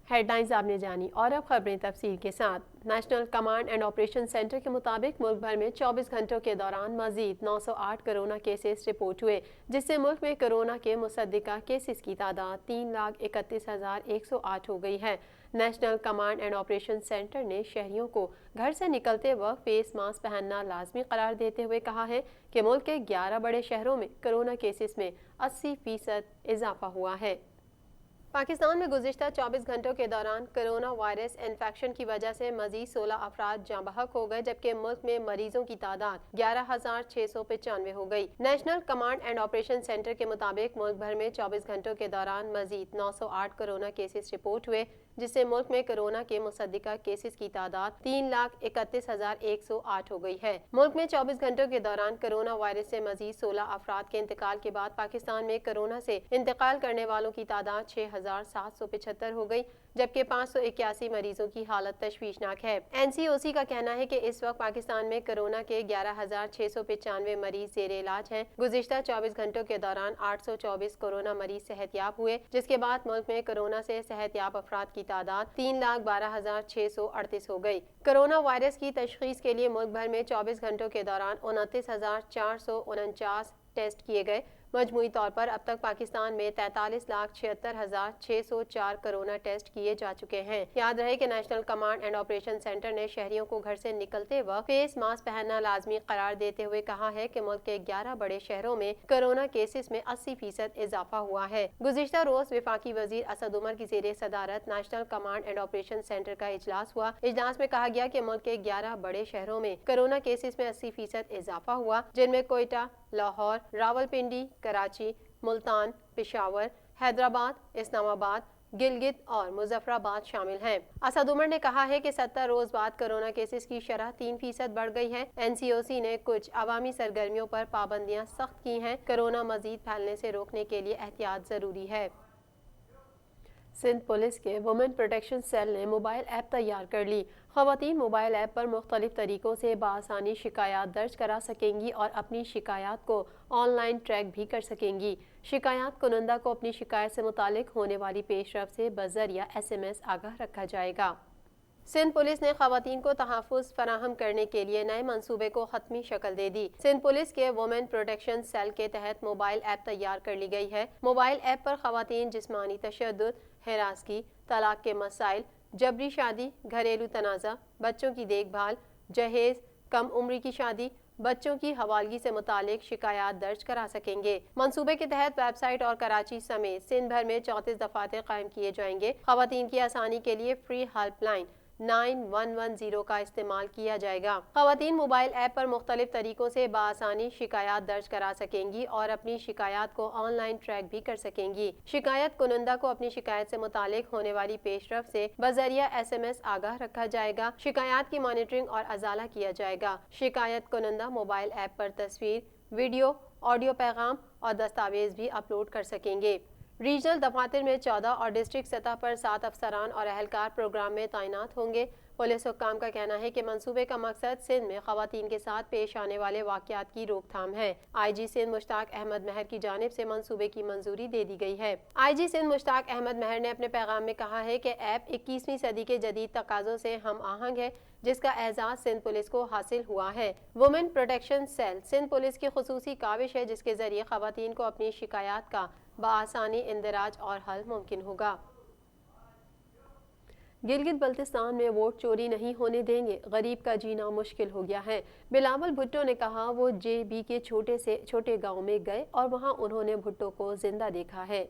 Head lines آپ نے جانی اور اب خبریں تفصیل کے ساتھ۔ National command and operation centre کے مطابق ملک بھر میں 24 گھنٹوں کے دوران مزید 908 کرونا کیسز رپورٹ ہوئے، جس سے ملک میں کرونا کے مصدقہ کیسز کی تعداد 3,31,108 ہو گئی ہے۔ National command and operation centre نے شہریوں کو گھر سے نکلتے وقت فیس ماسک پہننا لازمی قرار دیتے ہوئے کہا ہے کہ ملک کے 11 بڑے شہروں میں کرونا کیسز میں 80% اضافہ ہوا ہے۔ پاکستان میں گزشتہ 24 گھنٹوں کے دوران کرونا وائرس انفیکشن کی وجہ سے مزید 16 افراد جاں بحق ہو گئے، جبکہ ملک میں مریضوں کی تعداد 11,695 ہو گئی۔ National command and operation centre کے مطابق ملک بھر میں 24 گھنٹوں کے دوران مزید 908 کرونا کیسز رپورٹ ہوئے، جس سے ملک میں کرونا کے مصدقہ کیسز کی تعداد 3,31,108 ہو گئی ہے۔ ملک میں 24 گھنٹوں کے دوران کرونا وائرس سے مزید 16 افراد کے انتقال کے بعد پاکستان میں کرونا سے انتقال کرنے والوں کی تعداد 6,775 ہو گئی، جبکہ 581 مریضوں کی حالت تشویشناک ہے۔ NCOC کا کہنا ہے کہ اس وقت پاکستان میں کرونا کے 11,695 مریض زیر علاج ہیں۔ گزشتہ 24 گھنٹوں کے دوران 824 کرونا مریض صحت یاب ہوئے، جس کے بعد ملک میں کرونا سے صحت یاب افراد کی تعداد 3,12,638 ہو گئی۔ کرونا وائرس کی تشخیص کے لیے ملک بھر میں 24 گھنٹوں کے دوران 29,449 ٹیسٹ کیے گئے۔ مجموعی طور پر اب تک پاکستان میں 43,76,604 کرونا ٹیسٹ کیے جا چکے ہیں۔ یاد رہے کہ national command and operation centre نے شہریوں کو گھر سے نکلتے وقت فیس ماسک پہننا لازمی قرار دیتے ہوئے کہا ہے کہ ملک کے 11 بڑے شہروں میں کرونا کیسز میں 80% اضافہ ہوا ہے۔ گزشتہ روز وفاقی وزیر اسد عمر کی زیر صدارت national command and operation centre کا اجلاس ہوا۔ اجلاس میں کہا گیا کہ ملک کے 11 بڑے شہروں میں کرونا کیسز میں 80% اضافہ ہوا، جن میں کوئٹہ، لاہور، راولپنڈی، کراچی، ملتان، پشاور، حیدرآباد، اسلام آباد، گلگت اور مظفر آباد شامل ہیں۔ اسد عمر نے کہا ہے کہ 70 روز بعد کرونا کیسز کی شرح 3% بڑھ گئی ہے۔ NCOC نے کچھ عوامی سرگرمیوں پر پابندیاں سخت کی ہیں۔ کرونا مزید پھیلنے سے روکنے کے لیے احتیاط ضروری ہے۔ سندھ پولیس کے وومن پروٹیکشن سیل نے موبائل ایپ تیار کر لی۔ خواتین موبائل ایپ پر مختلف طریقوں سے بآسانی شکایات درج کرا سکیں گی اور اپنی شکایات کو آن لائن ٹریک بھی کر سکیں گی۔ شکایات کنندہ کو اپنی شکایت سے متعلق ہونے والی پیش رفت سے بذریعہ SMS آگاہ رکھا جائے گا۔ سندھ پولیس نے خواتین کو تحفظ فراہم کرنے کے لیے نئے منصوبے کو حتمی شکل دے دی۔ سندھ پولیس کے وومن پروٹیکشن سیل کے تحت موبائل ایپ تیار کر لی گئی ہے۔ موبائل ایپ پر خواتین جسمانی تشدد، ہراسگی، طلاق کے مسائل، جبری شادی، گھریلو تنازع، بچوں کی دیکھ بھال، جہیز، کم عمری کی شادی، بچوں کی حوالگی سے متعلق شکایات درج کرا سکیں گے۔ منصوبے کے تحت ویب سائٹ اور کراچی سمیت سندھ بھر میں 34 دفاتر قائم کیے جائیں گے۔ خواتین کی آسانی کے لیے فری ہیلپ لائن 9110 کا استعمال کیا جائے گا۔ خواتین موبائل ایپ پر مختلف طریقوں سے بآسانی شکایات درج کرا سکیں گی اور اپنی شکایات کو آن لائن ٹریک بھی کر سکیں گی۔ شکایت کنندہ کو اپنی شکایت سے متعلق ہونے والی پیش رفت سے بذریعہ SMS آگاہ رکھا جائے گا۔ شکایات کی مانیٹرنگ اور ازالہ کیا جائے گا۔ شکایت کنندہ موبائل ایپ پر تصویر، ویڈیو، آڈیو پیغام اور دستاویز بھی اپلوڈ کر سکیں گے۔ ریجنل دفاتر میں 14 اور ڈسٹرکٹ سطح پر 7 افسران اور اہلکار پروگرام میں تعینات ہوں گے۔ پولیس حکام کا کہنا ہے کہ منصوبے کا مقصد سندھ میں خواتین کے ساتھ پیش آنے والے واقعات کی روک تھام ہے۔ IG سندھ مشتاق احمد مہر کی جانب سے منصوبے کی منظوری دے دی گئی ہے۔ IG سندھ مشتاق احمد مہر نے اپنے پیغام میں کہا ہے کہ ایپ 21ویں صدی کے جدید تقاضوں سے ہم آہنگ ہے، جس کا اعزاز سندھ پولیس کو حاصل ہوا ہے۔ Women protection cell Sindh police کی خصوصی کاوش ہے، جس کے ذریعے خواتین کو اپنی شکایات کا بآسانی اندراج اور حل ممکن ہوگا۔ گلگت بلتستان میں ووٹ چوری نہیں ہونے دیں گے، غریب کا جینا مشکل ہو گیا ہے۔ بلاول بھٹو نے کہا وہ JB کے چھوٹے سے چھوٹے گاؤں میں گئے اور وہاں انہوں نے بھٹو کو زندہ دیکھا ہے۔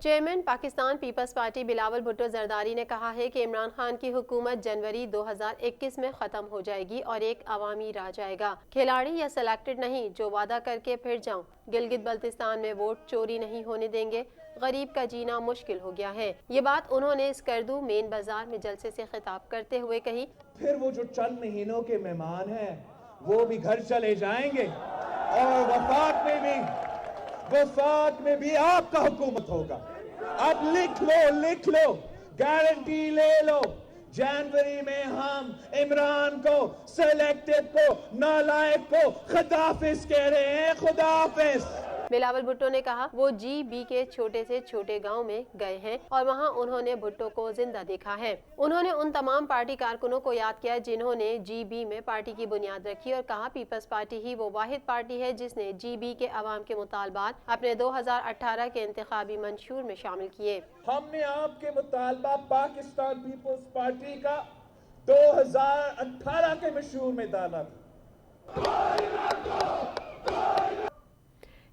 چیئرمین پاکستان پیپلز پارٹی بلاول بھٹو زرداری نے کہا ہے کہ عمران خان کی حکومت جنوری 2021 میں ختم ہو جائے گی اور ایک عوامی راج آئے گا۔ کھلاڑی یا سلیکٹڈ نہیں، جو وعدہ کر کے پھر جاؤں۔ گلگت بلتستان میں ووٹ چوری نہیں ہونے دیں گے، غریب کا جینا مشکل ہو گیا ہے۔ یہ بات انہوں نے اسکردو مین بازار میں جلسے سے خطاب کرتے ہوئے کہی۔ پھر وہ جو چند مہینوں کے مہمان ہیں وہ بھی گھر چلے جائیں گے اور وفات میں بھی آپ کا حکومت ہوگا۔ اب لکھ لو گارنٹی لے لو، جنوری میں ہم عمران کو، سلیکٹڈ کو، نالائق کو خداحافظ کہہ رہے ہیں، خداحافظ۔ بلاول بھٹو نے کہا وہ GB کے چھوٹے سے چھوٹے گاؤں میں گئے ہیں اور وہاں انہوں نے بھٹو کو زندہ دیکھا ہے۔ انہوں نے ان تمام پارٹی کارکنوں کو یاد کیا جنہوں نے GB میں پارٹی کی بنیاد رکھی اور کہا پیپلز پارٹی ہی وہ واحد پارٹی ہے جس نے GB کے عوام کے مطالبات اپنے 2018 کے انتخابی منشور میں شامل کیے۔ ہم نے آپ کے مطالبہ پاکستان پیپلز پارٹی کا 2018 کے منشور میں ڈالا تھا۔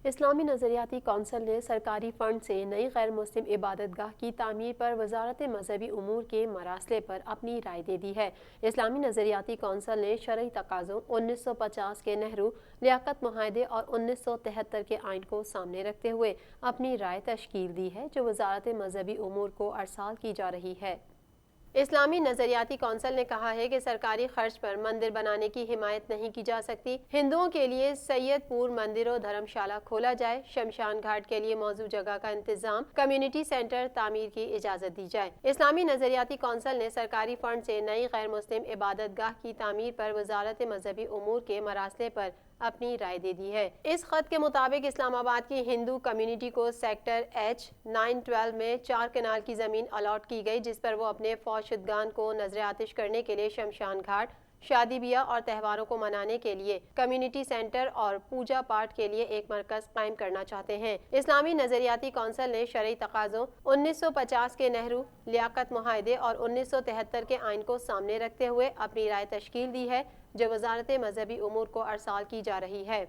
اسلامی نظریاتی کونسل نے سرکاری فنڈ سے نئی غیر مسلم عبادت گاہ کی تعمیر پر وزارت مذہبی امور کے مراسلے پر اپنی رائے دے دی ہے۔ اسلامی نظریاتی کونسل نے شرعی تقاضوں 1950 کے نہرو لیاقت معاہدے اور 1973 کے آئین کو سامنے رکھتے ہوئے اپنی رائے تشکیل دی ہے جو وزارت مذہبی امور کو ارسال کی جا رہی ہے۔ اسلامی نظریاتی کونسل نے کہا ہے کہ سرکاری خرچ پر مندر بنانے کی حمایت نہیں کی جا سکتی۔ ہندوؤں کے لیے سید پور مندر و دھرم شالہ کھولا جائے، شمشان گھاٹ کے لیے موزوں جگہ کا انتظام، کمیونٹی سینٹر تعمیر کی اجازت دی جائے۔ اسلامی نظریاتی کونسل نے سرکاری فنڈ سے نئی غیر مسلم عبادت گاہ کی تعمیر پر وزارت مذہبی امور کے مراسلے پر اپنی رائے دے دی ہے۔ اس خط کے مطابق اسلام آباد کی ہندو کمیونٹی کو سیکٹر H912 میں 4 کنال کی زمین الاٹ کی گئی جس پر وہ اپنے فوج شدگان کو نذر آتش کرنے کے لیے شمشان گھاٹ، شادی بیاہ اور تہواروں کو منانے کے لیے کمیونٹی سینٹر اور پوجا پاٹ کے لیے ایک مرکز قائم کرنا چاہتے ہیں۔ اسلامی نظریاتی کونسل نے شرعی تقاضوں 1950 کے نہرو لیاقت معاہدے اور 1973 کے آئین کو سامنے رکھتے ہوئے اپنی رائے تشکیل دی ہے جو وزارت مذہبی امور کو ارسال کی جا رہی ہے۔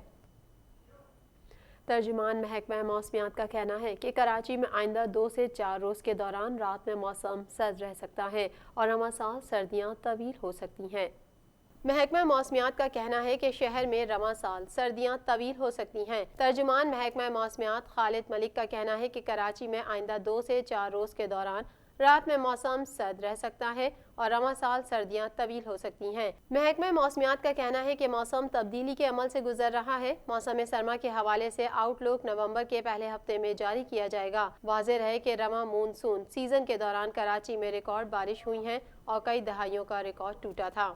ترجمان محکمہ موسمیات کا کہنا ہے کہ کراچی میں آئندہ 2 سے 4 روز کے دوران رات میں موسم سرد رہ سکتا ہے اور رواں سال سردیاں طویل ہو سکتی ہیں۔ محکمہ موسمیات کا کہنا ہے کہ شہر میں رواں سال سردیاں طویل ہو سکتی ہیں۔ ترجمان محکمہ موسمیات خالد ملک کا کہنا ہے کہ کراچی میں آئندہ 2 سے 4 روز کے دوران رات میں موسم سرد رہ سکتا ہے اور رواں سال سردیاں طویل ہو سکتی ہیں۔ محکمہ موسمیات کا کہنا ہے کہ موسم تبدیلی کے عمل سے گزر رہا ہے۔ موسم سرما کے حوالے سے آؤٹ لک نومبر کے پہلے ہفتے میں جاری کیا جائے گا۔ واضح رہے کہ رواں مونسون سیزن کے دوران کراچی میں ریکارڈ بارش ہوئی ہیں اور کئی دہائیوں کا ریکارڈ ٹوٹا تھا۔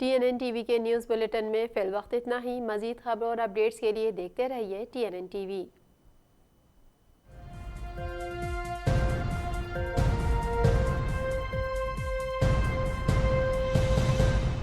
TNN TV کے نیوز بلیٹن میں فی الوقت اتنا ہی۔ مزید خبروں اور اپڈیٹس کے لیے دیکھتے رہیے TNN TV۔